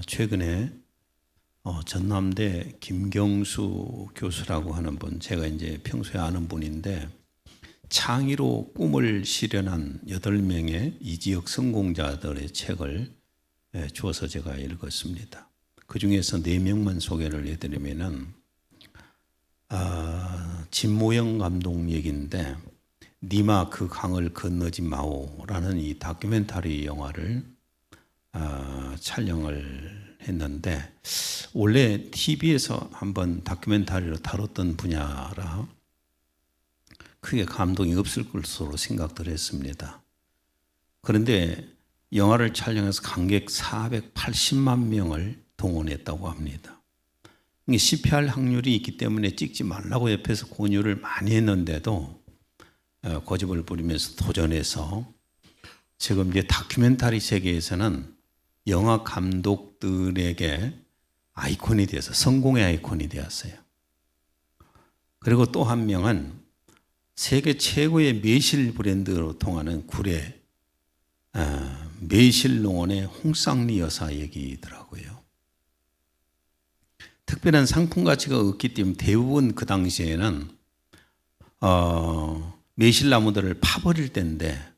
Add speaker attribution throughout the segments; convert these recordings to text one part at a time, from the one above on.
Speaker 1: 최근에 전남대 김경수 교수라고 하는 분, 제가 이제 평소에 아는 분인데 창의로 꿈을 실현한 8명의 이 지역 성공자들의 책을 주어서 제가 읽었습니다. 그 중에서 4명만 소개를 해드리면은 진모영 감독 얘기인데 니마 그 강을 건너지 마오라는 이 다큐멘터리 영화를 촬영을 했는데 원래 TV에서 한번 다큐멘터리로 다뤘던 분야라 크게 감동이 없을 것으로 생각들 했습니다. 그런데 영화를 촬영해서 관객 480만 명을 동원했다고 합니다. 실패할 확률이 있기 때문에 찍지 말라고 옆에서 권유를 많이 했는데도 고집을 부리면서 도전해서 지금 이제 다큐멘터리 세계에서는 영화 감독들에게 아이콘이 되어서 성공의 아이콘이 되었어요. 그리고 또 한 명은 세계 최고의 매실 브랜드로 통하는 구례 매실 농원의 홍쌍리 여사 얘기더라고요. 특별한 상품 가치가 없기 때문에 대부분 그 당시에는 매실나무들을 파버릴 때인데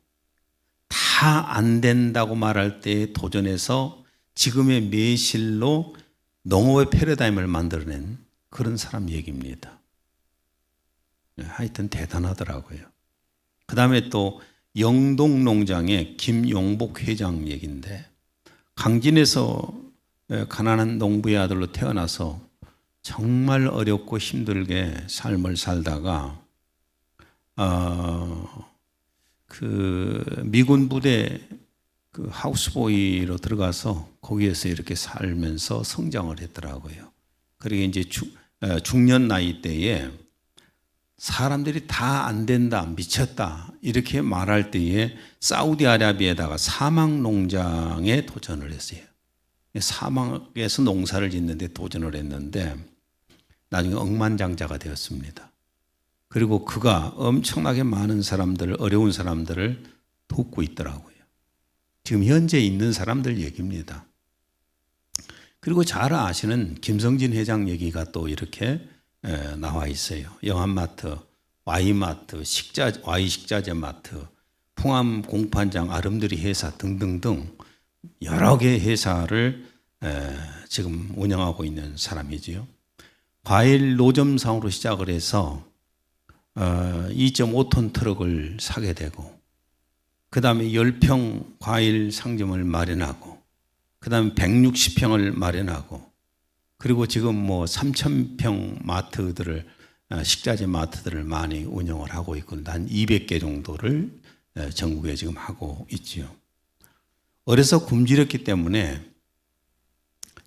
Speaker 1: 다 안 된다고 말할 때 도전해서 지금의 매실로 농업의 패러다임을 만들어낸 그런 사람 얘기입니다. 하여튼 대단하더라고요. 그 다음에 또 영동농장의 김용복 회장 얘기인데 강진에서 가난한 농부의 아들로 태어나서 정말 어렵고 힘들게 삶을 살다가 그 미군 부대 그 하우스보이로 들어가서 거기에서 이렇게 살면서 성장을 했더라고요. 그리고 이제 중년 나이 때에 사람들이 다 안 된다, 미쳤다 이렇게 말할 때에 사우디아라비아에다가 사막 농장에 도전을 했어요. 사막에서 농사를 짓는데 도전을 했는데 나중에 억만장자가 되었습니다. 그리고 그가 엄청나게 많은 사람들을, 어려운 사람들을 돕고 있더라고요. 지금 현재 있는 사람들 얘기입니다. 그리고 잘 아시는 김성진 회장 얘기가 또 이렇게 나와 있어요. 영암마트, Y마트, Y식자재 마트, 풍암 공판장, 아름드리 회사 등등등 여러 개의 회사를 지금 운영하고 있는 사람이지요. 과일 노점상으로 시작을 해서 2.5톤 트럭을 사게 되고 그 다음에 10평 과일 상점을 마련하고 그 다음에 160평을 마련하고 그리고 지금 뭐 3,000평 마트들을 식자재 마트들을 많이 운영을 하고 있고 한 200개 정도를 전국에 지금 하고 있지요. 어려서 굶주렸기 때문에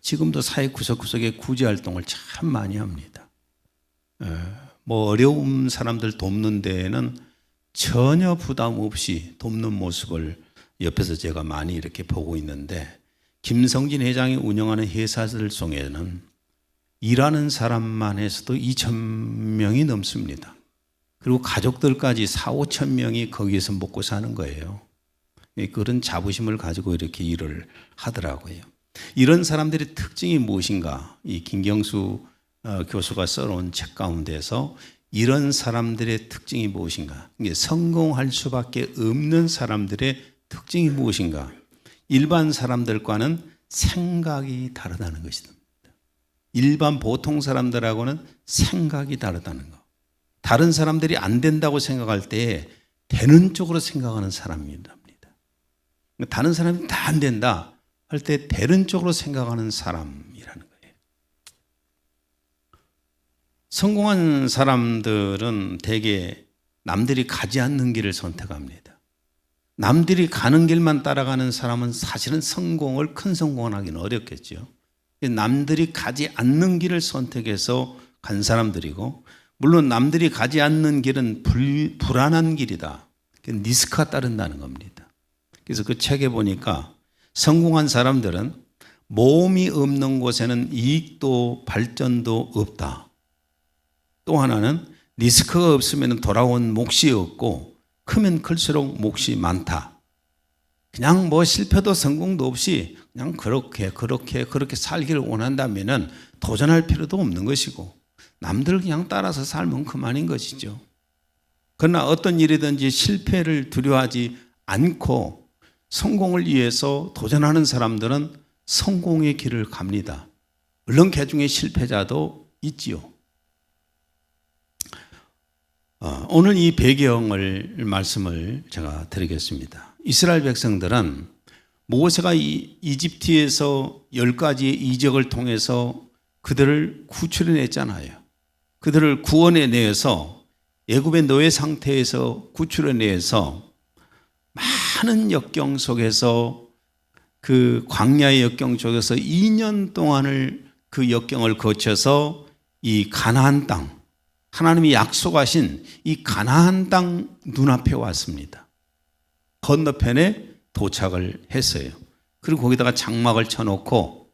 Speaker 1: 지금도 사회 구석구석에 구제활동을 참 많이 합니다. 뭐 어려운 사람들 돕는 데에는 전혀 부담 없이 돕는 모습을 옆에서 제가 많이 이렇게 보고 있는데 김성진 회장이 운영하는 회사들 속에는 일하는 사람만 해서도 2,000명이 넘습니다. 그리고 가족들까지 4,5천 명이 거기에서 먹고 사는 거예요. 그런 자부심을 가지고 이렇게 일을 하더라고요. 이런 사람들의 특징이 무엇인가? 이 김경수 교수가 써놓은 책 가운데서 이런 사람들의 특징이 무엇인가? 성공할 수밖에 없는 사람들의 특징이 무엇인가? 일반 사람들과는 생각이 다르다는 것이다. 일반 보통 사람들하고는 생각이 다르다는 것. 다른 사람들이 안 된다고 생각할 때 되는 쪽으로 생각하는 사람입니다. 다른 사람이 다 안 된다 할 때 되는 쪽으로 생각하는 사람이라는 거예요. 성공한 사람들은 대개 남들이 가지 않는 길을 선택합니다. 남들이 가는 길만 따라가는 사람은 사실은 큰 성공을 하기는 어렵겠죠. 남들이 가지 않는 길을 선택해서 간 사람들이고 물론 남들이 가지 않는 길은 불안한 길이다. 리스크가 따른다는 겁니다. 그래서 그 책에 보니까 성공한 사람들은 모험이 없는 곳에는 이익도 발전도 없다. 또 하나는 리스크가 없으면 돌아온 몫이 없고 크면 클수록 몫이 많다. 그냥 뭐 실패도 성공도 없이 그냥 그렇게 살기를 원한다면은 도전할 필요도 없는 것이고 남들 그냥 따라서 살면 그만인 것이죠. 그러나 어떤 일이든지 실패를 두려워하지 않고 성공을 위해서 도전하는 사람들은 성공의 길을 갑니다. 물론 그 중에 실패자도 있지요. 오늘 이 배경을 말씀을 제가 드리겠습니다. 이스라엘 백성들은 모세가 이집트에서 10가지의 이적을 통해서 그들을 구출해냈잖아요. 그들을 구원해내서 애굽의 노예 상태에서 구출해내서 많은 역경 속에서 그 광야의 역경 속에서 2년 동안을 그 역경을 거쳐서 이 가나안 땅, 하나님이 약속하신 이 가나안 땅 눈앞에 왔습니다. 건너편에 도착을 했어요. 그리고 거기다가 장막을 쳐놓고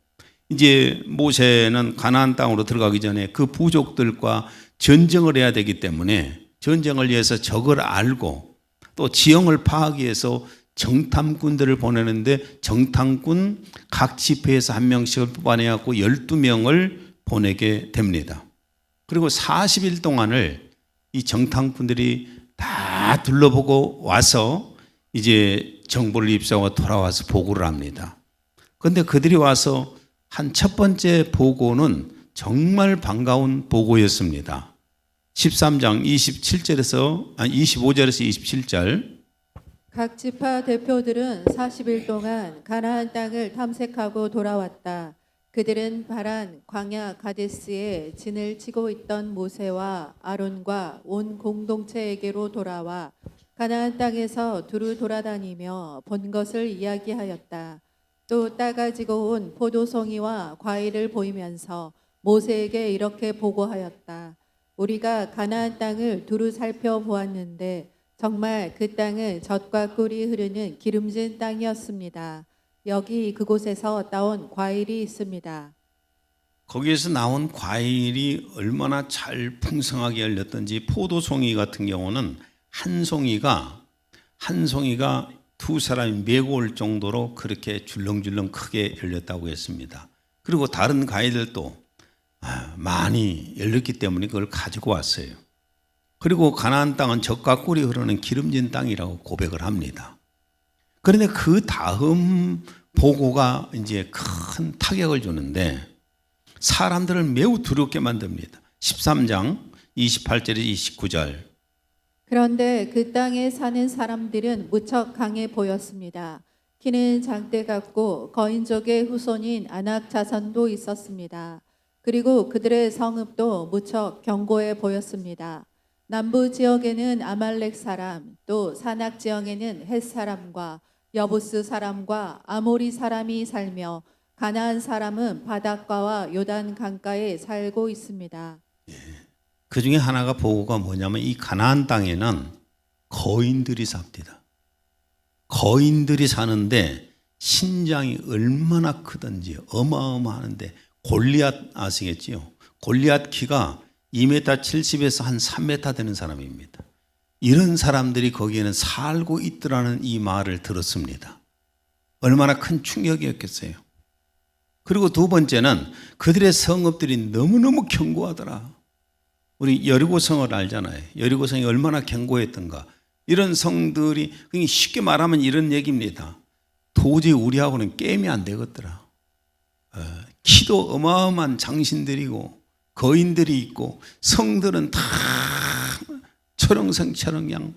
Speaker 1: 이제 모세는 가나안 땅으로 들어가기 전에 그 부족들과 전쟁을 해야 되기 때문에 전쟁을 위해서 적을 알고 또 지형을 파악하기 위해서 정탐꾼들을 보내는데 정탐꾼 각 지파에서 한 명씩을 뽑아내갖고 12명을 보내게 됩니다. 그리고 40일 동안을 이 정탐꾼들이 다 둘러보고 와서 이제 정보를 입수하고 돌아와서 보고를 합니다. 그런데 그들이 와서 한 첫 번째 보고는 정말 반가운 보고였습니다. 13장 25절에서 27절.
Speaker 2: 각 지파 대표들은 40일 동안 가나안 땅을 탐색하고 돌아왔다. 그들은 파란 광야 가데스에 진을 치고 있던 모세와 아론과 온 공동체에게로 돌아와 가나안 땅에서 두루 돌아다니며 본 것을 이야기하였다. 또 따가지고 온 포도송이와 과일을 보이면서 모세에게 이렇게 보고하였다. 우리가 가나안 땅을 두루 살펴보았는데 정말 그 땅은 젖과 꿀이 흐르는 기름진 땅이었습니다. 여기 그곳에서 따온 과일이 있습니다.
Speaker 1: 거기에서 나온 과일이 얼마나 잘 풍성하게 열렸던지 포도송이 같은 경우는 한 송이가 두 사람이 메고 올 정도로 그렇게 줄렁줄렁 크게 열렸다고 했습니다. 그리고 다른 과일들도 많이 열렸기 때문에 그걸 가지고 왔어요. 그리고 가나안 땅은 젖과 꿀이 흐르는 기름진 땅이라고 고백을 합니다. 그런데 그 다음 보고가 이제 큰 타격을 주는데 사람들을 매우 두렵게 만듭니다. 13장 28절에서 29절.
Speaker 2: 그런데 그 땅에 사는 사람들은 무척 강해 보였습니다. 키는 장대 같고 거인족의 후손인 아낙 자손도 있었습니다. 그리고 그들의 성읍도 무척 견고해 보였습니다. 남부 지역에는 아말렉 사람, 또 산악 지역에는 헷 사람과 여부스 사람과 아모리 사람이 살며 가나안 사람은 바닷가와 요단 강가에 살고 있습니다.
Speaker 1: 그 중에 하나가 보고가 뭐냐면 이 가나안 땅에는 거인들이 삽니다. 거인들이 사는데 신장이 얼마나 크든지 어마어마하는데 골리앗 아시겠지요? 골리앗 키가 2m 70에서 한 3m 되는 사람입니다. 이런 사람들이 거기에는 살고 있더라는 이 말을 들었습니다. 얼마나 큰 충격이었겠어요. 그리고 두 번째는 그들의 성읍들이 너무너무 견고하더라. 우리 여리고성을 알잖아요. 여리고성이 얼마나 견고했던가. 이런 성들이 쉽게 말하면 이런 얘기입니다. 도저히 우리하고는 게임이 안 되겠더라. 키도 어마어마한 장신들이고 거인들이 있고 성들은 다 철옹성처럼 그냥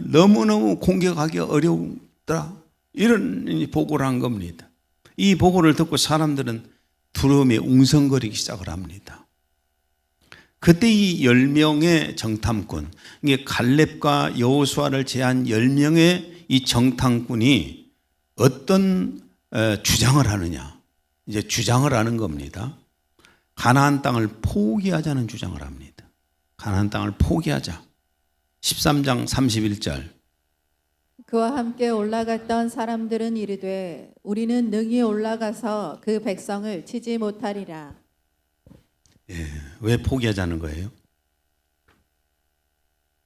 Speaker 1: 너무너무 공격하기 어려웠더라. 이런 보고를 한 겁니다. 이 보고를 듣고 사람들은 두려움에 웅성거리기 시작을 합니다. 그때 이 10명의 정탐꾼, 이게 갈렙과 여호수아를 제한 10명의 이 정탐꾼이 어떤 주장을 하느냐. 이제 주장을 하는 겁니다. 가나안 땅을 포기하자는 주장을 합니다. 가나안 땅을 포기하자. 13장 31절.
Speaker 2: 그와 함께 올라갔던 사람들은 이르되 우리는 능히 올라가서 그 백성을 치지 못하리라.
Speaker 1: 왜 포기하자는 거예요?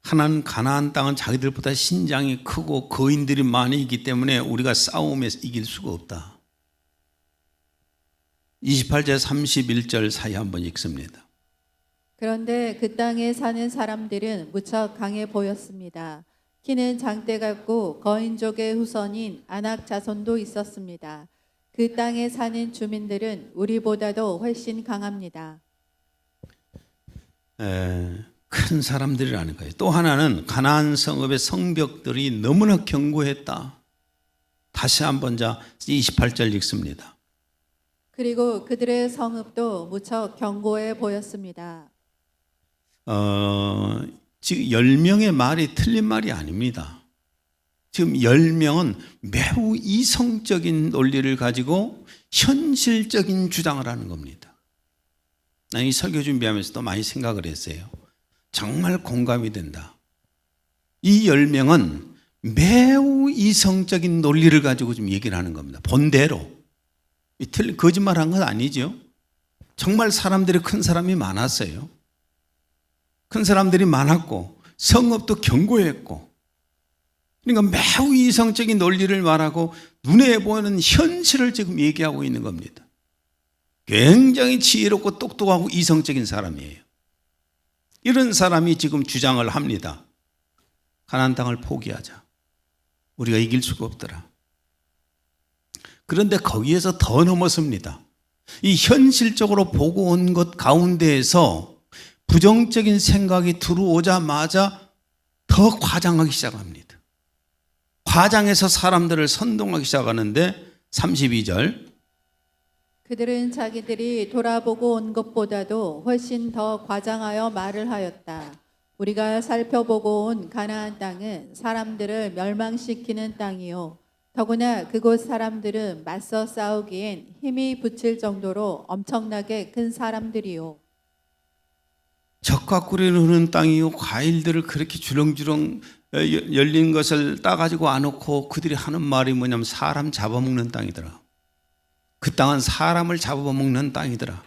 Speaker 1: 하나는 가나안 땅은 자기들보다 신장이 크고 거인들이 많이 있기 때문에 우리가 싸움에서 이길 수가 없다. 28절 31절 사이 한번 읽습니다.
Speaker 2: 그런데 그 땅에 사는 사람들은 무척 강해 보였습니다. 키는 장대 같고 거인족의 후손인 아낙 자손도 있었습니다. 그 땅에 사는 주민들은 우리보다도 훨씬 강합니다.
Speaker 1: 큰 사람들이라는 거예요. 또 하나는 가나안 성읍의 성벽들이 너무나 견고했다. 다시 한번 28절 읽습니다.
Speaker 2: 그리고 그들의 성읍도 무척 견고해 보였습니다.
Speaker 1: 지금 10명의 말이 틀린 말이 아닙니다. 지금 10명은 매우 이성적인 논리를 가지고 현실적인 주장을 하는 겁니다. 이 설교 준비하면서도 많이 생각을 했어요. 정말 공감이 된다. 이 10명은 매우 이성적인 논리를 가지고 좀 얘기를 하는 겁니다. 본대로. 거짓말한 건 아니죠. 정말 사람들이 큰 사람이 많았어요. 큰 사람들이 많았고 성읍도 견고했고, 그러니까 매우 이성적인 논리를 말하고 눈에 보이는 현실을 지금 얘기하고 있는 겁니다. 굉장히 지혜롭고 똑똑하고 이성적인 사람이에요. 이런 사람이 지금 주장을 합니다. 가나안 땅을 포기하자. 우리가 이길 수가 없더라. 그런데 거기에서 더 넘어섭니다. 이 현실적으로 보고 온 것 가운데에서 부정적인 생각이 들어오자마자 더 과장하기 시작합니다. 과장해서 사람들을 선동하기 시작하는데 32절
Speaker 2: 그들은 자기들이 돌아보고 온 것보다도 훨씬 더 과장하여 말을 하였다. 우리가 살펴보고 온 가나안 땅은 사람들을 멸망시키는 땅이요. 더구나 그곳 사람들은 맞서 싸우기엔 힘이 붙일 정도로 엄청나게 큰 사람들이요.
Speaker 1: 젖과 꿀이 흐르는 땅이요. 과일들을 그렇게 주렁주렁 열린 것을 따가지고 안 놓고 그들이 하는 말이 뭐냐면 사람 잡아먹는 땅이더라. 그 땅은 사람을 잡아먹는 땅이더라.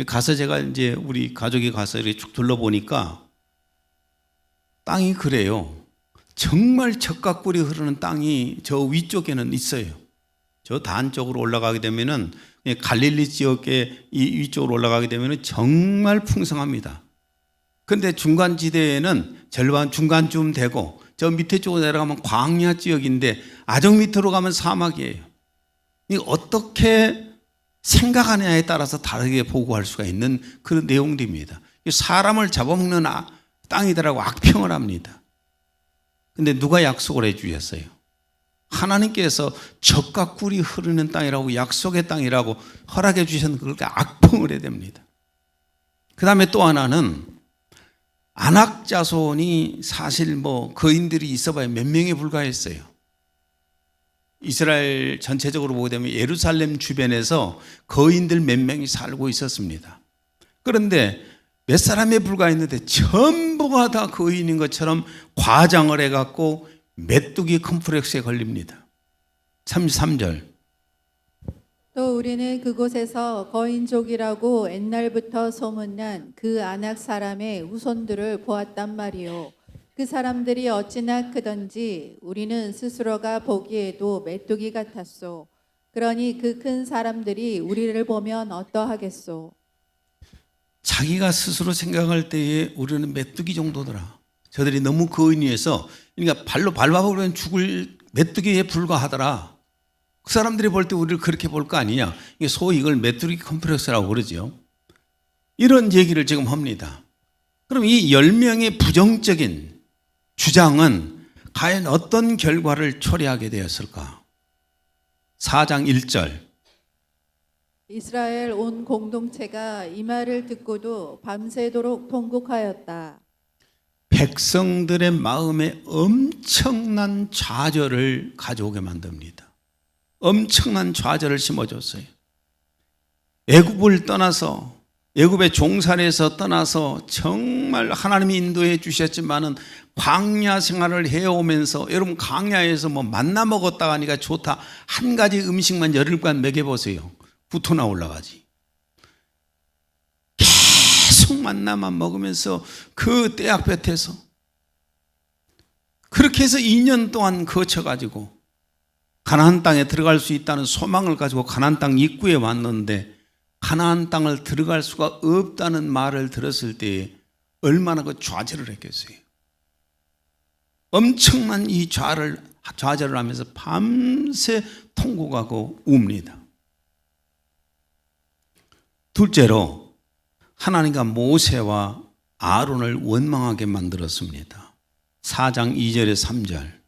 Speaker 1: 가서 제가 이제 우리 가족이 가서 이렇게 쭉 둘러보니까 땅이 그래요. 정말 젖과 꿀이 흐르는 땅이 저 위쪽에는 있어요. 저 단 쪽으로 올라가게 되면은 갈릴리 지역의 이 위쪽으로 올라가게 되면은 정말 풍성합니다. 그런데 중간 지대에는 절반 중간쯤 되고 저 밑에 쪽으로 내려가면 광야 지역인데 아주 밑으로 가면 사막이에요. 이 어떻게 생각하느냐에 따라서 다르게 보고할 수가 있는 그런 내용들입니다. 사람을 잡아먹는 땅이더라고 악평을 합니다. 근데 누가 약속을 해 주셨어요? 하나님께서 젖과 꿀이 흐르는 땅이라고, 약속의 땅이라고 허락해 주셨는데 그렇게 악평을 해야 됩니다. 그 다음에 또 하나는 아낙 자손이 사실 거인들이 있어봐야 몇 명에 불과했어요. 이스라엘 전체적으로 보게 되면 예루살렘 주변에서 거인들 몇 명이 살고 있었습니다. 그런데 몇 사람에 불과했는데 전부가 다 거인인 것처럼 과장을 해갖고 메뚜기 컴플렉스에 걸립니다. 33절
Speaker 2: 또 우리는 그곳에서 거인족이라고 옛날부터 소문난 그 아낙 사람의 후손들을 보았단 말이요. 그 사람들이 어찌나 크던지 우리는 스스로가 보기에도 메뚜기 같았소. 그러니 그 큰 사람들이 우리를 보면 어떠하겠소.
Speaker 1: 자기가 스스로 생각할 때에 우리는 메뚜기 정도더라. 저들이 너무 거인이어서, 그러니까 발로 밟아보면 죽을 메뚜기에 불과하더라. 그 사람들이 볼 때 우리를 그렇게 볼 거 아니냐. 소위 이걸 메뚜기 컴플렉스라고 그러죠. 이런 얘기를 지금 합니다. 그럼 이 10명의 부정적인 주장은 과연 어떤 결과를 초래하게 되었을까? 4장 1절
Speaker 2: 이스라엘 온 공동체가 이 말을 듣고도 밤새도록 통곡하였다.
Speaker 1: 백성들의 마음에 엄청난 좌절을 가져오게 만듭니다. 엄청난 좌절을 심어줬어요. 애굽을 떠나서, 애굽의 종살이에서 떠나서 정말 하나님이 인도해 주셨지만은 광야 생활을 해오면서, 여러분 광야에서 만나 먹었다 하니까 좋다, 한 가지 음식만 열흘간 먹여보세요. 부토나 올라가지. 계속 만나만 먹으면서 그 떼약볕에서 그렇게 해서 2년 동안 거쳐가지고 가나안 땅에 들어갈 수 있다는 소망을 가지고 가나안 땅 입구에 왔는데 가나안 땅을 들어갈 수가 없다는 말을 들었을 때 얼마나 그 좌절을 했겠어요. 엄청난 이 좌절을 하면서 밤새 통곡하고 웁니다. 둘째로 하나님과 모세와 아론을 원망하게 만들었습니다. 4장 2절에 3절.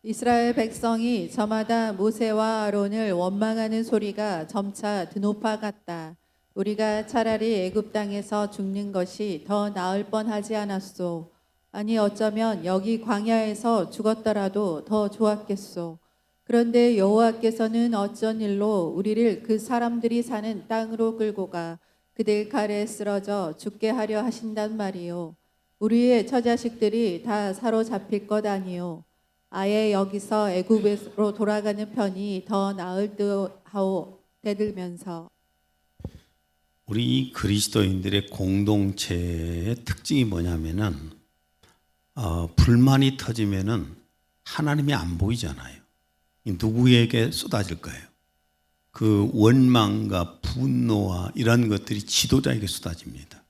Speaker 2: 이스라엘 백성이 저마다 모세와 아론을 원망하는 소리가 점차 드높아 갔다. 우리가 차라리 애굽 땅에서 죽는 것이 더 나을 뻔하지 않았소. 아니 어쩌면 여기 광야에서 죽었더라도 더 좋았겠소. 그런데 여호와께서는 어쩐 일로 우리를 그 사람들이 사는 땅으로 끌고 가 그들 칼에 쓰러져 죽게 하려 하신단 말이요. 우리의 처자식들이 다 사로잡힐 것 아니요. 아예 여기서 애굽으로 돌아가는 편이 더 나을 듯하오 대들면서.
Speaker 1: 우리 그리스도인들의 공동체의 특징이 뭐냐면은 불만이 터지면은 하나님이 안 보이잖아요. 누구에게 쏟아질 거예요? 그 원망과 분노와 이런 것들이 지도자에게 쏟아집니다.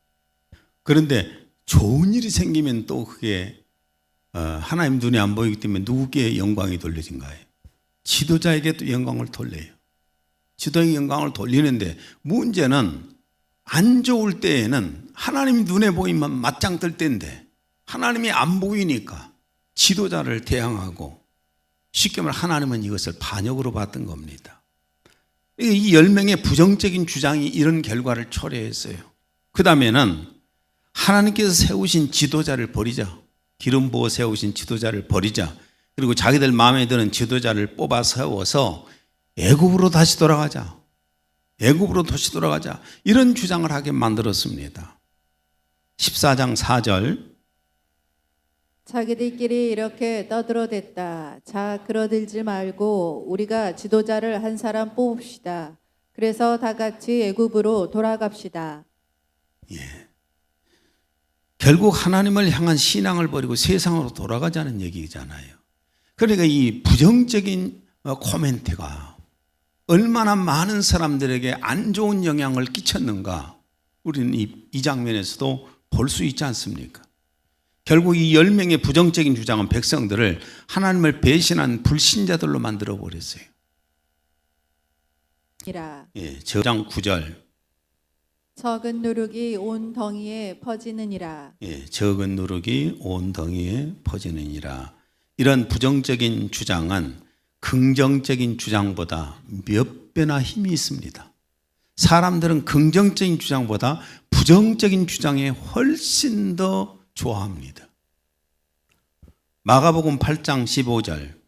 Speaker 1: 그런데 좋은 일이 생기면 또 그게 하나님 눈에 안 보이기 때문에 누구에게 영광이 돌려진 거예요? 지도자에게 또 영광을 돌려요. 지도자에게 영광을 돌리는데 문제는 안 좋을 때에는 하나님 눈에 보이면 맞짱 뜰 때인데 하나님이 안 보이니까 지도자를 대항하고 쉽게 말해 하나님은 이것을 반역으로 봤던 겁니다. 이 10명의 부정적인 주장이 이런 결과를 초래했어요. 그 다음에는 하나님께서 세우신 지도자를 버리자. 기름 부어 세우신 지도자를 버리자. 그리고 자기들 마음에 드는 지도자를 뽑아 세워서 애굽으로 다시 돌아가자. 애굽으로 다시 돌아가자. 이런 주장을 하게 만들었습니다. 14장 4절.
Speaker 2: 자기들끼리 이렇게 떠들어댔다. 자, 그러들지 말고 우리가 지도자를 한 사람 뽑읍시다. 그래서 다 같이 애굽으로 돌아갑시다.
Speaker 1: 결국 하나님을 향한 신앙을 버리고 세상으로 돌아가자는 얘기잖아요. 그러니까 이 부정적인 코멘트가 얼마나 많은 사람들에게 안 좋은 영향을 끼쳤는가 우리는 이 장면에서도 볼 수 있지 않습니까? 결국 이 10명의 부정적인 주장은 백성들을 하나님을 배신한 불신자들로 만들어 버렸어요. 저장 9절.
Speaker 2: 적은 누룩이 온 덩이에 퍼지느니라.
Speaker 1: 적은 누룩이 온 덩이에 퍼지느니라. 이런 부정적인 주장은 긍정적인 주장보다 몇 배나 힘이 있습니다. 사람들은 긍정적인 주장보다 부정적인 주장에 훨씬 더 좋아합니다. 마가복음 8장 15절.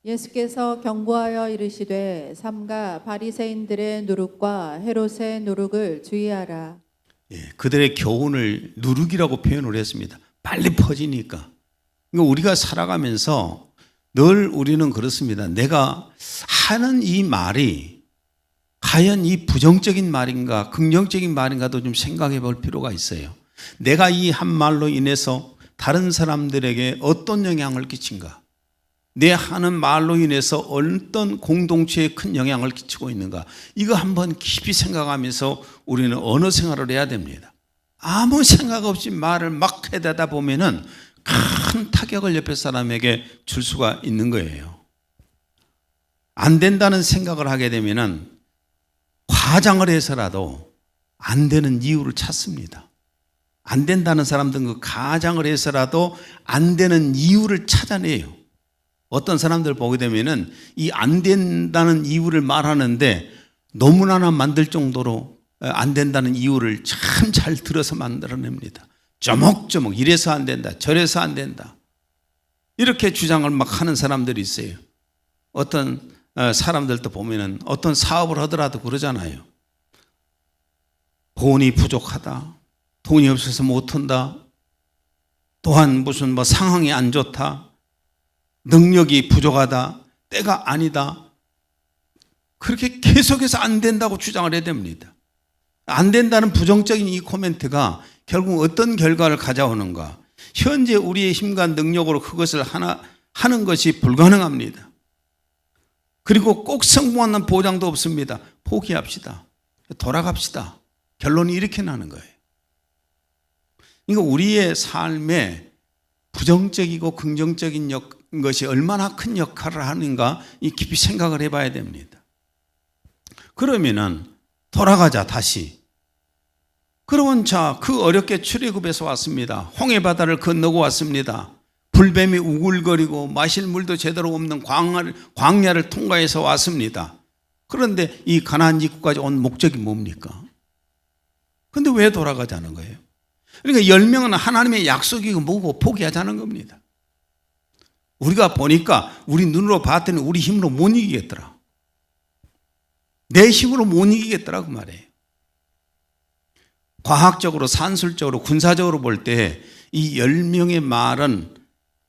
Speaker 2: 예수께서 경고하여 이르시되 삼가 바리새인들의 누룩과 헤롯의 누룩을 주의하라.
Speaker 1: 그들의 교훈을 누룩이라고 표현을 했습니다. 빨리 퍼지니까. 그러니까 우리가 살아가면서 늘 우리는 그렇습니다. 내가 하는 이 말이 과연 이 부정적인 말인가 긍정적인 말인가도 좀 생각해 볼 필요가 있어요. 내가 이 한 말로 인해서 다른 사람들에게 어떤 영향을 끼친가? 내 하는 말로 인해서 어떤 공동체에 큰 영향을 끼치고 있는가? 이거 한번 깊이 생각하면서 우리는 언어 생활을 해야 됩니다. 아무 생각 없이 말을 막 해대다 보면은 큰 타격을 옆에 사람에게 줄 수가 있는 거예요. 안 된다는 생각을 하게 되면은 과장을 해서라도 안 되는 이유를 찾습니다. 안 된다는 사람들은 그 가장을 해서라도 안 되는 이유를 찾아내요. 어떤 사람들 보게 되면은 이 안 된다는 이유를 말하는데 논문 만들 정도로 안 된다는 이유를 참 잘 들어서 만들어냅니다. 조목조목 이래서 안 된다, 저래서 안 된다. 이렇게 주장을 막 하는 사람들이 있어요. 어떤 사람들도 보면은 어떤 사업을 하더라도 그러잖아요. 돈이 부족하다. 돈이 없어서 못한다. 또한 무슨 상황이 안 좋다. 능력이 부족하다. 때가 아니다. 그렇게 계속해서 안 된다고 주장을 해야 됩니다. 안 된다는 부정적인 이 코멘트가 결국 어떤 결과를 가져오는가? 현재 우리의 힘과 능력으로 그것을 하는 것이 불가능합니다. 그리고 꼭 성공하는 보장도 없습니다. 포기합시다. 돌아갑시다. 결론이 이렇게 나는 거예요. 그러니까 우리의 삶에 부정적이고 긍정적인 것이 얼마나 큰 역할을 하는가 깊이 생각을 해봐야 됩니다. 그러면은 돌아가자 다시. 그러면 자, 그 어렵게 출애굽에서 왔습니다. 홍해바다를 건너고 왔습니다. 불뱀이 우글거리고 마실 물도 제대로 없는 광야를 통과해서 왔습니다. 그런데 이 가나안 지구까지 온 목적이 뭡니까? 근데 왜 돌아가자는 거예요? 그러니까 10명은 하나님의 약속이고 뭐고 포기하자는 겁니다. 우리가 보니까 우리 눈으로 봤더니 우리 힘으로 못 이기겠더라. 내 힘으로 못 이기겠더라고 말이에요. 과학적으로, 산술적으로, 군사적으로 볼 때 이 10명의 말은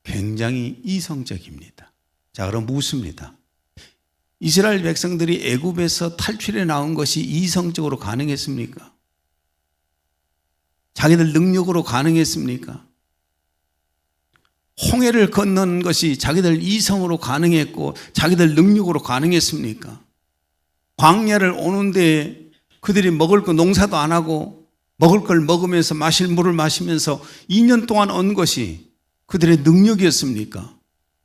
Speaker 1: 굉장히 이성적입니다. 자, 그럼 묻습니다. 이스라엘 백성들이 애굽에서 탈출해 나온 것이 이성적으로 가능했습니까? 자기들 능력으로 가능했습니까? 홍해를 건너는 것이 자기들 이성으로 가능했고 자기들 능력으로 가능했습니까? 광야를 오는데 그들이 먹을 거 농사도 안 하고 먹을 걸 먹으면서 마실 물을 마시면서 2년 동안 온 것이 그들의 능력이었습니까?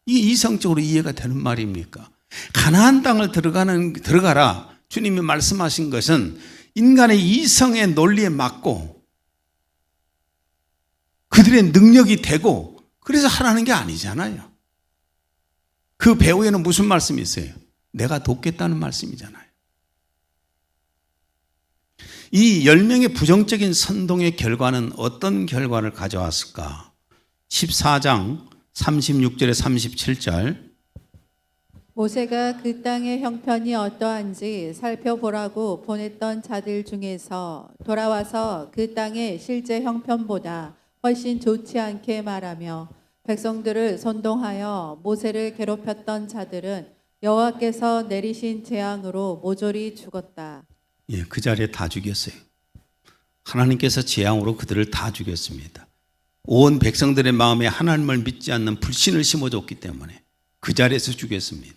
Speaker 1: 이게 이성적으로 이해가 되는 말입니까? 가나안 땅을 들어가라. 주님이 말씀하신 것은 인간의 이성의 논리에 맞고 그들의 능력이 되고 그래서 하라는 게 아니잖아요. 그 배후에는 무슨 말씀이 있어요? 내가 돕겠다는 말씀이잖아요. 이 10명의 부정적인 선동의 결과는 어떤 결과를 가져왔을까? 14장 36절에 37절.
Speaker 2: 모세가 그 땅의 형편이 어떠한지 살펴보라고 보냈던 자들 중에서 돌아와서 그 땅의 실제 형편보다 훨씬 좋지 않게 말하며 백성들을 선동하여 모세를 괴롭혔던 자들은 여호와께서 내리신 재앙으로 모조리 죽었다.
Speaker 1: 예, 그 자리에 다 죽였어요. 하나님께서 재앙으로 그들을 다 죽였습니다. 온 백성들의 마음에 하나님을 믿지 않는 불신을 심어줬기 때문에 그 자리에서 죽였습니다.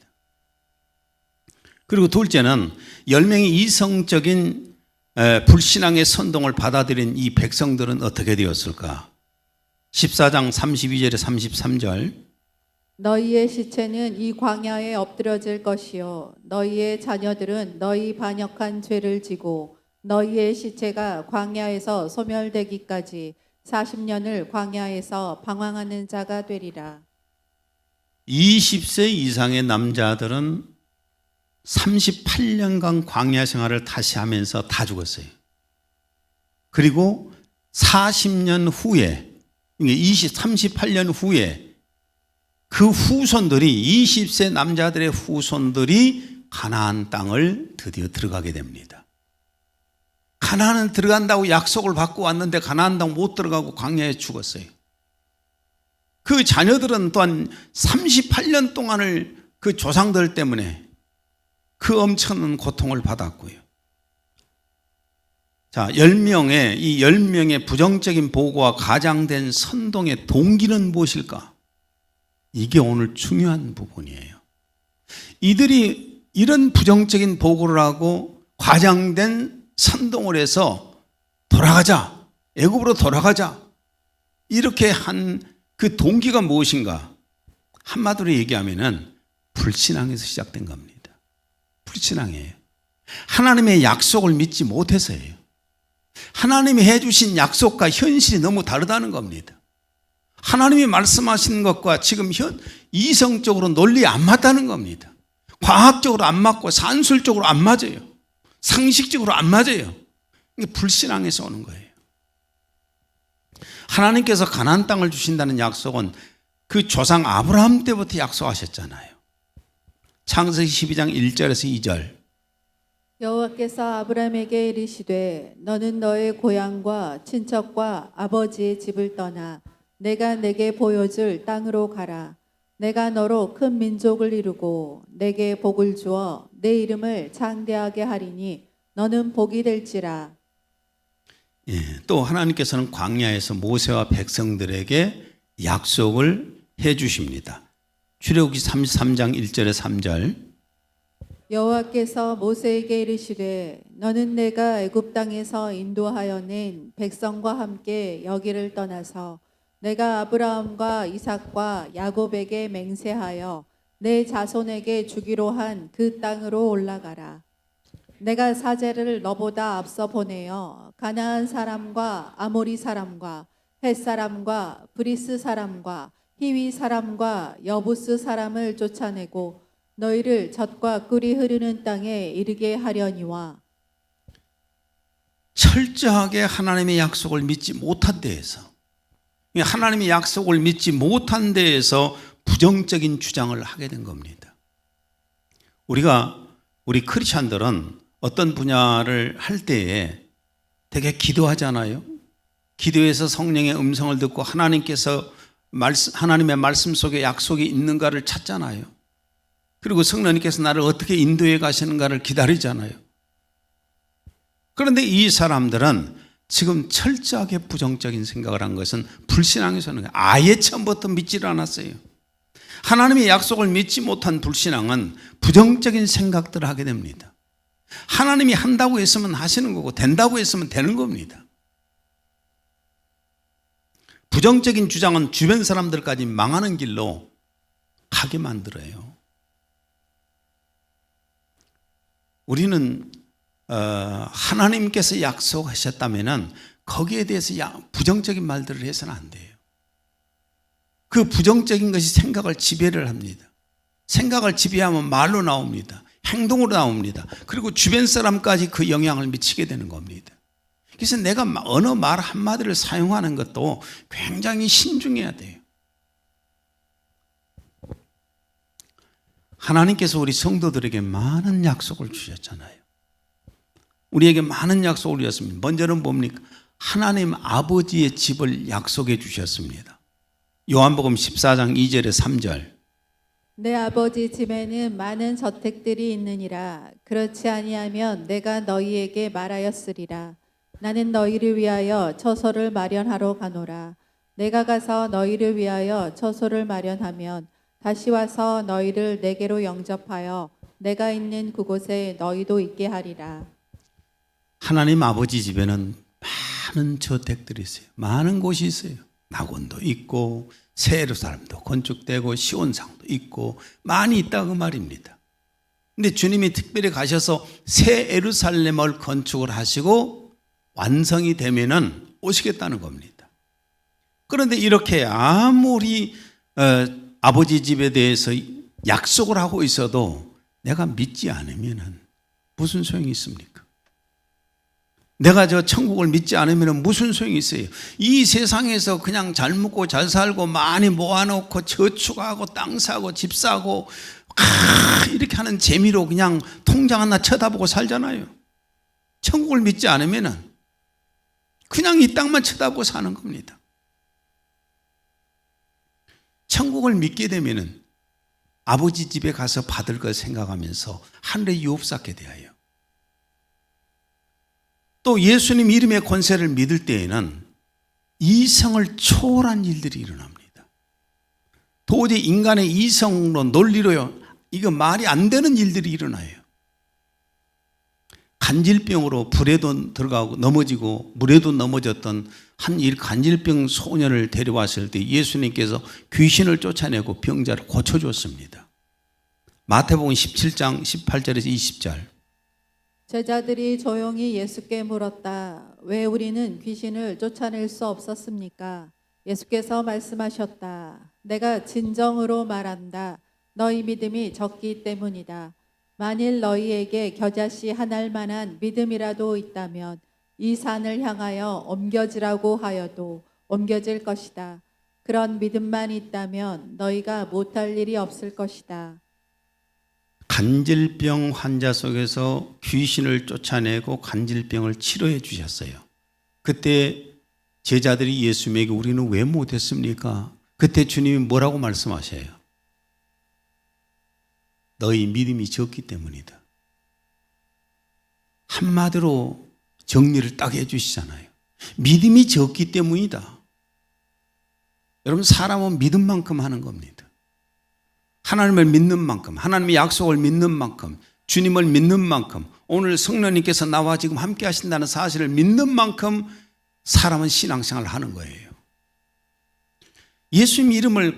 Speaker 1: 그리고 둘째는 10명의 이성적인 불신앙의 선동을 받아들인 이 백성들은 어떻게 되었을까? 14장 32절에 33절.
Speaker 2: 너희의 시체는 이 광야에 엎드려질 것이요 너희의 자녀들은 너희 반역한 죄를 지고 너희의 시체가 광야에서 소멸되기까지 40년을 광야에서 방황하는 자가 되리라.
Speaker 1: 20세 이상의 남자들은 38년간 광야 생활을 다시 하면서 다 죽었어요. 그리고 40년 후에 38년 후에 그 후손들이 20세 남자들의 후손들이 가나안 땅을 드디어 들어가게 됩니다. 가나안은 들어간다고 약속을 받고 왔는데 가나안 땅 못 들어가고 광야에 죽었어요. 그 자녀들은 또한 38년 동안을 그 조상들 때문에 그 엄청난 고통을 받았고요. 자, 10명의 이 10명의 부정적인 보고와 가장된 선동의 동기는 무엇일까? 이게 오늘 중요한 부분이에요. 이들이 이런 부정적인 보고를 하고 과장된 선동을 해서 돌아가자, 애굽으로 돌아가자 이렇게 한 그 동기가 무엇인가? 한마디로 얘기하면은 불신앙에서 시작된 겁니다. 불신앙이에요. 하나님의 약속을 믿지 못해서예요. 하나님이 해주신 약속과 현실이 너무 다르다는 겁니다. 하나님이 말씀하시는 것과 지금 이성적으로 논리에 안 맞다는 겁니다. 과학적으로 안 맞고 산술적으로 안 맞아요. 상식적으로 안 맞아요. 이게 불신앙에서 오는 거예요. 하나님께서 가나안 땅을 주신다는 약속은 그 조상 아브라함 때부터 약속하셨잖아요. 창세기 12장 1절에서 2절.
Speaker 2: 여호와께서 아브라함에게 이르시되 너는 너의 고향과 친척과 아버지의 집을 떠나 내가 내게 보여줄 땅으로 가라. 내가 너로 큰 민족을 이루고 내게 복을 주어 내 이름을 장대하게 하리니 너는 복이 될지라.
Speaker 1: 예, 또 하나님께서는 광야에서 모세와 백성들에게 약속을 해 주십니다. 출애굽기 33장 1절에 3절.
Speaker 2: 여호와께서 모세에게 이르시되 너는 내가 애굽 땅에서 인도하여 낸 백성과 함께 여기를 떠나서 내가 아브라함과 이삭과 야곱에게 맹세하여 내 자손에게 주기로 한 그 땅으로 올라가라. 내가 사제를 너보다 앞서 보내어 가나안 사람과 아모리 사람과 헷 사람과 브리스 사람과 히위 사람과 여부스 사람을 쫓아내고 너희를 젖과 꿀이 흐르는 땅에 이르게 하려니와.
Speaker 1: 철저하게 하나님의 약속을 믿지 못한 데에서, 하나님의 약속을 믿지 못한 데에서 부정적인 주장을 하게 된 겁니다. 우리 크리스찬들은 어떤 분야를 할 때에 되게 기도하잖아요. 기도해서 성령의 음성을 듣고 하나님의 말씀 속에 약속이 있는가를 찾잖아요. 그리고 성령님께서 나를 어떻게 인도해 가시는가를 기다리잖아요. 그런데 이 사람들은 지금 철저하게 부정적인 생각을 한 것은 불신앙에서는 아예 처음부터 믿지를 않았어요. 하나님의 약속을 믿지 못한 불신앙은 부정적인 생각들을 하게 됩니다. 하나님이 한다고 했으면 하시는 거고 된다고 했으면 되는 겁니다. 부정적인 주장은 주변 사람들까지 망하는 길로 가게 만들어요. 우리는 하나님께서 약속하셨다면 거기에 대해서 부정적인 말들을 해서는 안 돼요. 그 부정적인 것이 생각을 지배를 합니다. 생각을 지배하면 말로 나옵니다. 행동으로 나옵니다. 그리고 주변 사람까지 그 영향을 미치게 되는 겁니다. 그래서 내가 어느 말 한마디를 사용하는 것도 굉장히 신중해야 돼요. 하나님께서 우리 성도들에게 많은 약속을 주셨잖아요. 우리에게 많은 약속을 주셨습니다. 먼저는 뭡니까? 하나님 아버지의 집을 약속해 주셨습니다. 요한복음 14장 2절에 3절.
Speaker 2: 내 아버지 집에는 많은 저택들이 있느니라. 그렇지 아니하면 내가 너희에게 말하였으리라. 나는 너희를 위하여 처소를 마련하러 가노라. 내가 가서 너희를 위하여 처소를 마련하면 다시 와서 너희를 내게로 영접하여 내가 있는 그곳에 너희도 있게 하리라.
Speaker 1: 하나님 아버지 집에는 많은 저택들이 있어요. 많은 곳이 있어요. 낙원도 있고 새 예루살렘도 건축되고 시온상도 있고 많이 있다 그 말입니다. 근데 주님이 특별히 가셔서 새 예루살렘을 건축을 하시고 완성이 되면은 오시겠다는 겁니다. 그런데 이렇게 아무리 아버지 집에 대해서 약속을 하고 있어도 내가 믿지 않으면은 무슨 소용이 있습니까? 내가 저 천국을 믿지 않으면 무슨 소용이 있어요? 이 세상에서 그냥 잘 먹고 잘 살고 많이 모아놓고 저축하고 땅 사고 집 사고 이렇게 하는 재미로 그냥 통장 하나 쳐다보고 살잖아요. 천국을 믿지 않으면 그냥 이 땅만 쳐다보고 사는 겁니다. 천국을 믿게 되면 아버지 집에 가서 받을 걸 생각하면서 하늘에 유업 쌓게 되어요. 또 예수님 이름의 권세를 믿을 때에는 이성을 초월한 일들이 일어납니다. 도저히 인간의 이성으로 논리로요, 이거 말이 안 되는 일들이 일어나요. 간질병으로 불에도 들어가고 넘어지고 물에도 넘어졌던 한 간질병 소년을 데려왔을 때 예수님께서 귀신을 쫓아내고 병자를 고쳐줬습니다. 마태복음 17장 18절에서 20절.
Speaker 2: 제자들이 조용히 예수께 물었다. 왜 우리는 귀신을 쫓아낼 수 없었습니까? 예수께서 말씀하셨다. 내가 진정으로 말한다. 너희 믿음이 적기 때문이다. 만일 너희에게 겨자씨 한 알만한 믿음이라도 있다면 이 산을 향하여 옮겨지라고 하여도 옮겨질 것이다. 그런 믿음만 있다면 너희가 못할 일이 없을 것이다.
Speaker 1: 간질병 환자 속에서 귀신을 쫓아내고 간질병을 치료해 주셨어요. 그때 제자들이 예수님에게 우리는 왜 못했습니까? 그때 주님이 뭐라고 말씀하셔요? 너희 믿음이 적기 때문이다. 한마디로 정리를 딱 해주시잖아요. 믿음이 적기 때문이다. 여러분, 사람은 믿음만큼 하는 겁니다. 하나님을 믿는 만큼, 하나님의 약속을 믿는 만큼, 주님을 믿는 만큼, 오늘 성령님께서 나와 지금 함께 하신다는 사실을 믿는 만큼 사람은 신앙생활을 하는 거예요. 예수님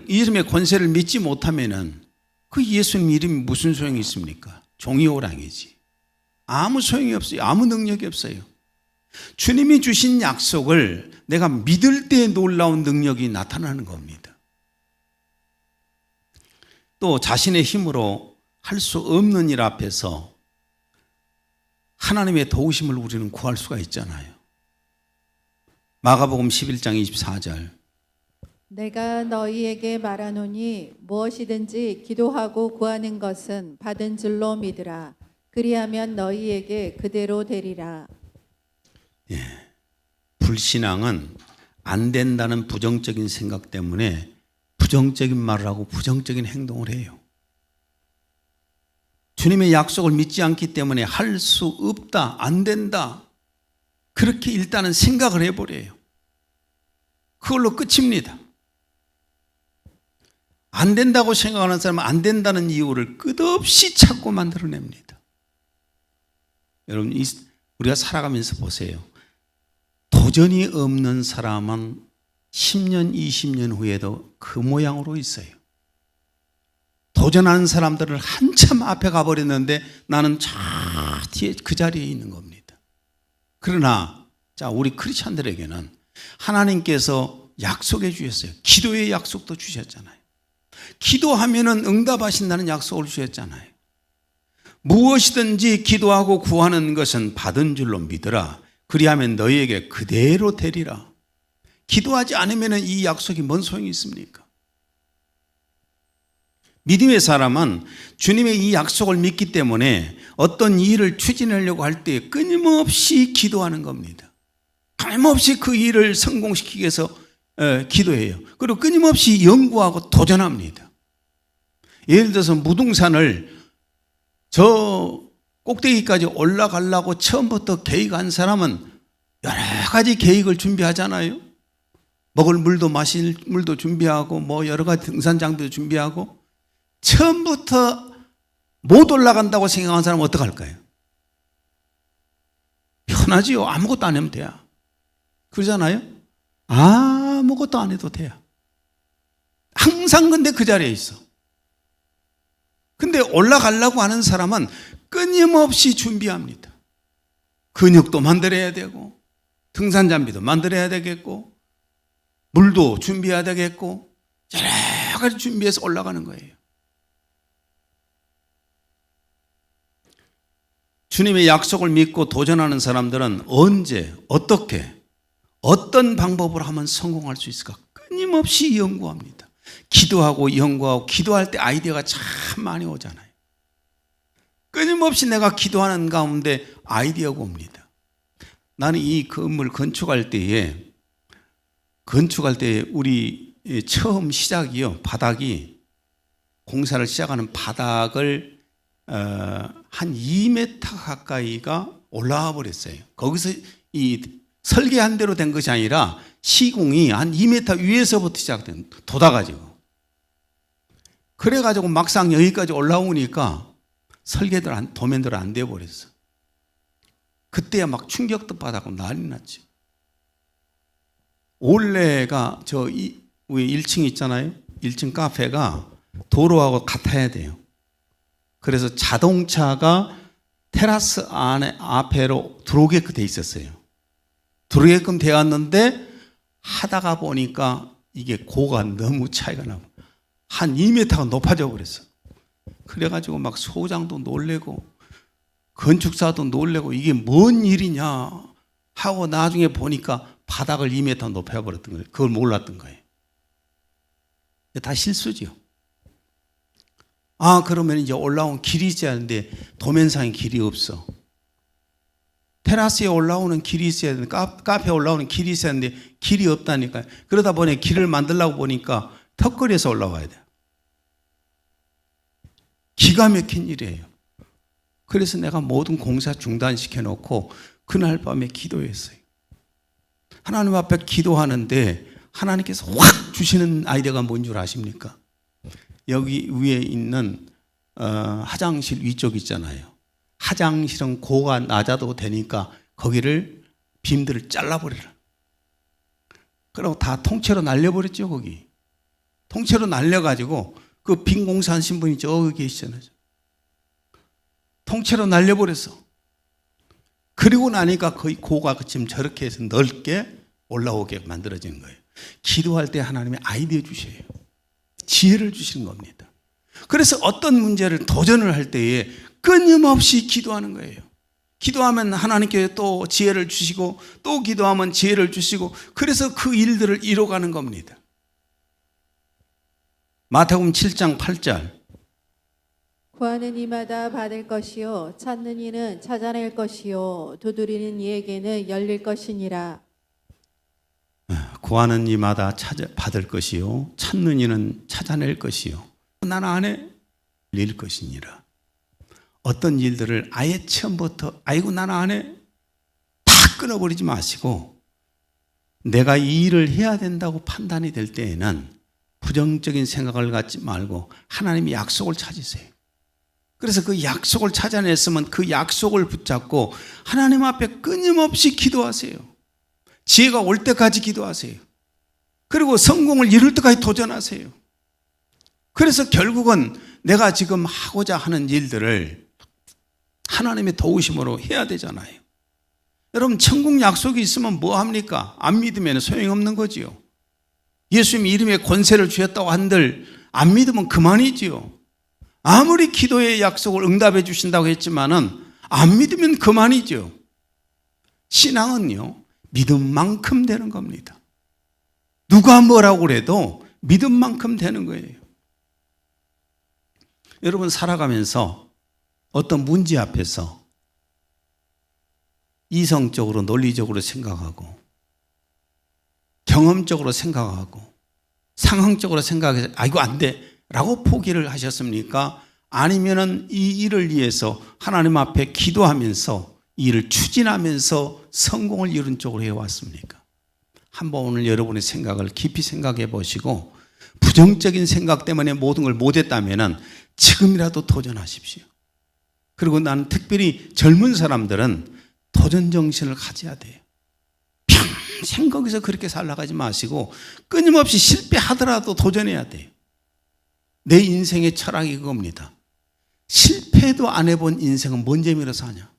Speaker 1: 이름의 권세를 믿지 못하면은 그 예수님 이름이 무슨 소용이 있습니까? 종이호랑이지. 아무 소용이 없어요. 아무 능력이 없어요. 주님이 주신 약속을 내가 믿을 때 놀라운 능력이 나타나는 겁니다. 또 자신의 힘으로 할 수 없는 일 앞에서 하나님의 도우심을 우리는 구할 수가 있잖아요. 마가복음 11장 24절.
Speaker 2: 내가 너희에게 말하노니 무엇이든지 기도하고 구하는 것은 받은 줄로 믿으라. 그리하면 너희에게 그대로 되리라.
Speaker 1: 불신앙은 안 된다는 부정적인 생각 때문에 부정적인 말을 하고 부정적인 행동을 해요. 주님의 약속을 믿지 않기 때문에 할 수 없다, 안 된다, 그렇게 일단은 생각을 해버려요. 그걸로 끝입니다. 안 된다고 생각하는 사람은 안 된다는 이유를 끝없이 찾고 만들어냅니다. 여러분, 우리가 살아가면서 보세요. 도전이 없는 사람은 10년, 20년 후에도 그 모양으로 있어요. 도전하는 사람들은 한참 앞에 가버렸는데 나는 저 뒤에 그 자리에 있는 겁니다. 그러나 자, 우리 크리스찬들에게는 하나님께서 약속해 주셨어요. 기도의 약속도 주셨잖아요. 기도하면은 응답하신다는 약속을 주셨잖아요. 무엇이든지 기도하고 구하는 것은 받은 줄로 믿으라. 그리하면 너희에게 그대로 되리라. 기도하지 않으면 이 약속이 뭔 소용이 있습니까? 믿음의 사람은 주님의 이 약속을 믿기 때문에 어떤 일을 추진하려고 할 때 끊임없이 기도하는 겁니다. 끊임없이 그 일을 성공시키기 위해서 기도해요. 그리고 끊임없이 연구하고 도전합니다. 예를 들어서 무등산을 저 꼭대기까지 올라가려고 처음부터 계획한 사람은 여러 가지 계획을 준비하잖아요. 먹을 물도 마실 물도 준비하고 뭐 여러 가지 등산 장비도 준비하고 처음부터 못 올라간다고 생각한 사람은 어떡할까요? 편하지요. 아무것도 안 하면 돼요. 그러잖아요. 아무것도 안 해도 돼요. 항상 근데 그 자리에 있어. 근데 올라가려고 하는 사람은 끊임없이 준비합니다. 근육도 만들어야 되고 등산 장비도 만들어야 되겠고 물도 준비해야 되겠고 여러 가지 준비해서 올라가는 거예요. 주님의 약속을 믿고 도전하는 사람들은 언제, 어떻게, 어떤 방법으로 하면 성공할 수 있을까? 끊임없이 연구합니다. 기도하고 연구하고 기도할 때 아이디어가 참 많이 오잖아요. 끊임없이 내가 기도하는 가운데 아이디어가 옵니다. 나는 이 건물 건축할 때에 우리 처음 시작이요. 바닥이 공사를 시작하는 바닥을 한 2m 가까이가 올라와 버렸어요. 거기서 이 설계한 대로 된 것이 아니라 시공이 한 2m 위에서부터 시작된 돋아가지고 그래가지고 막상 여기까지 올라오니까 도면대로 안 돼버렸어. 그때야 막 충격도 받았고 난리 났죠. 원래가 저 위에 1층 있잖아요. 1층 카페가 도로하고 같아야 돼요. 그래서 자동차가 테라스 앞에로 들어오게끔 돼 있었어요. 들어오게끔 되었는데 하다가 보니까 이게 고가 너무 차이가 나고 한 2m가 높아져 버렸어. 그래가지고 막 소장도 놀래고 건축사도 놀래고 이게 뭔 일이냐 하고 나중에 보니까 바닥을 2m 높여버렸던 거예요. 그걸 몰랐던 거예요. 다 실수죠. 그러면 이제 올라온 길이 있어야 하는데 도면상에 길이 없어. 테라스에 올라오는 길이 있어야 되는데 카페에 올라오는 길이 있어야 하는데 길이 없다니까요. 그러다 보니 길을 만들려고 보니까 턱걸이에서 올라와야 돼요. 기가 막힌 일이에요. 그래서 내가 모든 공사 중단시켜 놓고 그날 밤에 기도했어요. 하나님 앞에 기도하는데 하나님께서 확 주시는 아이디어가 뭔 줄 아십니까? 여기 위에 있는 화장실 위쪽 있잖아요. 화장실은 고가 낮아도 되니까 거기를 빔들을 잘라버리라. 그리고 다 통째로 날려버렸죠. 거기 통째로 날려가지고 그 빈 공사한 신분이 저기 계시잖아요. 통째로 날려버렸어. 그리고 나니까 거의 고가 지금 저렇게 해서 넓게 올라오게 만들어지는 거예요. 기도할 때 하나님이 아이디어 주셔요. 지혜를 주시는 겁니다. 그래서 어떤 문제를 도전을 할 때에 끊임없이 기도하는 거예요. 기도하면 하나님께 또 지혜를 주시고 또 기도하면 지혜를 주시고 그래서 그 일들을 이뤄가는 겁니다. 마태복음 7장 8절
Speaker 2: 구하는 이마다 받을 것이요 찾는 이는 찾아낼 것이요 두드리는 이에게는 열릴 것이니라.
Speaker 1: 구하는 이마다 받을 것이요 찾는 이는 찾아낼 것이요 나는 안에 열릴 것이니라. 어떤 일들을 아예 처음부터 아이고 나는 안에 다 끊어버리지 마시고 내가 이 일을 해야 된다고 판단이 될 때에는 부정적인 생각을 갖지 말고 하나님의 약속을 찾으세요. 그래서 그 약속을 찾아냈으면 그 약속을 붙잡고 하나님 앞에 끊임없이 기도하세요. 지혜가 올 때까지 기도하세요. 그리고 성공을 이룰 때까지 도전하세요. 그래서 결국은 내가 지금 하고자 하는 일들을 하나님의 도우심으로 해야 되잖아요. 여러분 천국 약속이 있으면 뭐 합니까? 안 믿으면 소용없는 거지요. 예수님 이름에 권세를 주셨다고 한들 안 믿으면 그만이지요. 아무리 기도의 약속을 응답해 주신다고 했지만은 안 믿으면 그만이죠. 신앙은요 믿음만큼 되는 겁니다. 누가 뭐라고 그래도 믿음만큼 되는 거예요. 여러분 살아가면서 어떤 문제 앞에서 이성적으로 논리적으로 생각하고 경험적으로 생각하고 상황적으로 생각해서 이거 안 돼 라고 포기를 하셨습니까? 아니면은 이 일을 위해서 하나님 앞에 기도하면서 이 일을 추진하면서 성공을 이룬 쪽으로 해왔습니까? 한번 오늘 여러분의 생각을 깊이 생각해 보시고 부정적인 생각 때문에 모든 걸 못했다면은 지금이라도 도전하십시오. 그리고 나는 특별히 젊은 사람들은 도전 정신을 가져야 돼요. 평생 거기서 그렇게 살아가지 마시고 끊임없이 실패하더라도 도전해야 돼요. 내 인생의 철학이 그겁니다. 실패도 안 해본 인생은 뭔 재미로 사냐?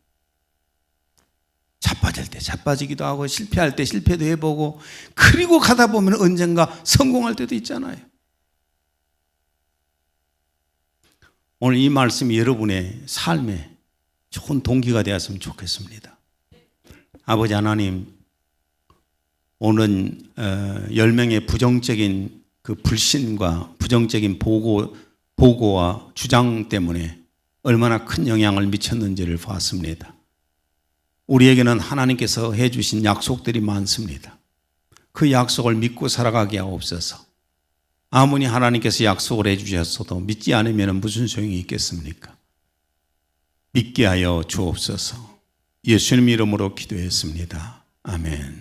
Speaker 1: 자빠질 때 자빠지기도 하고 실패할 때 실패도 해보고 그리고 가다 보면 언젠가 성공할 때도 있잖아요. 오늘 이 말씀이 여러분의 삶에 좋은 동기가 되었으면 좋겠습니다. 아버지 하나님, 오늘은 10명의 부정적인 그 불신과 부정적인 보고와 주장 때문에 얼마나 큰 영향을 미쳤는지를 봤습니다. 우리에게는 하나님께서 해주신 약속들이 많습니다. 그 약속을 믿고 살아가게 하옵소서. 아무리 하나님께서 약속을 해주셨어도 믿지 않으면 무슨 소용이 있겠습니까? 믿게 하여 주옵소서. 예수님 이름으로 기도했습니다. 아멘.